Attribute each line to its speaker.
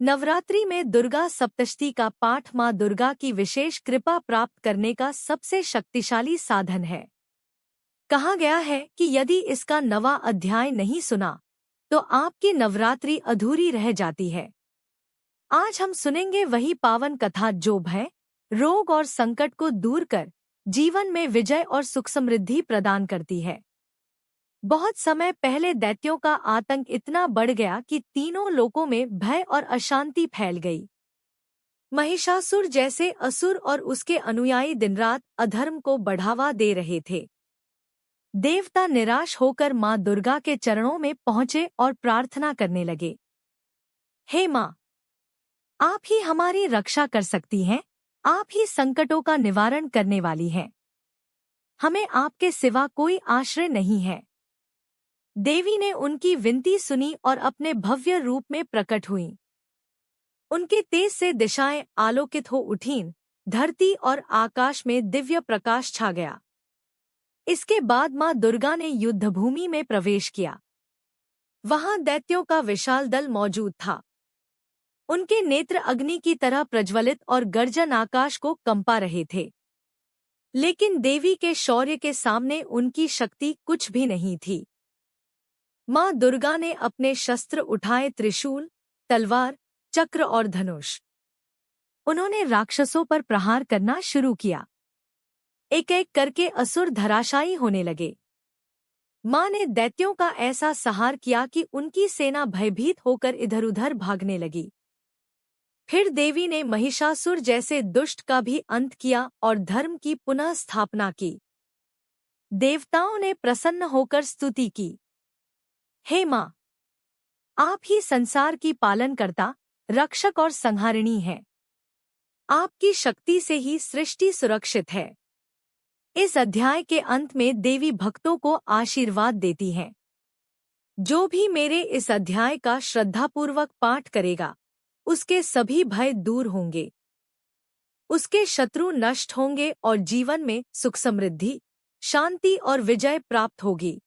Speaker 1: नवरात्रि में दुर्गा सप्तशती का पाठ माँ दुर्गा की विशेष कृपा प्राप्त करने का सबसे शक्तिशाली साधन है। कहा गया है कि यदि इसका नवा अध्याय नहीं सुना तो आपकी नवरात्रि अधूरी रह जाती है। आज हम सुनेंगे वही पावन कथा जो भय, रोग और संकट को दूर कर जीवन में विजय और सुख समृद्धि प्रदान करती है। बहुत समय पहले दैत्यों का आतंक इतना बढ़ गया कि तीनों लोकों में भय और अशांति फैल गई। महिषासुर जैसे असुर और उसके अनुयायी दिनरात अधर्म को बढ़ावा दे रहे थे। देवता निराश होकर मां दुर्गा के चरणों में पहुंचे और प्रार्थना करने लगे, हे मां, आप ही हमारी रक्षा कर सकती हैं, आप ही संकटों का निवारण करने वाली हैं। हमें आपके सिवा कोई आश्रय नहीं है। देवी ने उनकी विनती सुनी और अपने भव्य रूप में प्रकट हुईं। उनके तेज से दिशाएं आलोकित हो उठीं, धरती और आकाश में दिव्य प्रकाश छा गया। इसके बाद मां दुर्गा ने युद्धभूमि में प्रवेश किया। वहां दैत्यों का विशाल दल मौजूद था। उनके नेत्र अग्नि की तरह प्रज्वलित और गर्जन आकाश को कंपा रहे थे। लेकिन देवी के शौर्य के सामने उनकी शक्ति कुछ भी नहीं थी। मां दुर्गा ने अपने शस्त्र उठाए, त्रिशूल, तलवार, चक्र और धनुष। उन्होंने राक्षसों पर प्रहार करना शुरू किया। एक एक करके असुर धराशायी होने लगे। मां ने दैत्यों का ऐसा संहार किया कि उनकी सेना भयभीत होकर इधर-उधर भागने लगी। फिर देवी ने महिषासुर जैसे दुष्ट का भी अंत किया और धर्म की पुनः स्थापना की। देवताओं ने प्रसन्न होकर स्तुति की, हे मां, आप ही संसार की पालनकर्ता, रक्षक और संहारिणी हैं। आपकी शक्ति से ही सृष्टि सुरक्षित है। इस अध्याय के अंत में देवी भक्तों को आशीर्वाद देती हैं। जो भी मेरे इस अध्याय का श्रद्धापूर्वक पाठ करेगा, उसके सभी भय दूर होंगे, उसके शत्रु नष्ट होंगे और जीवन में सुख समृद्धि, शांति और विजय प्राप्त होगी।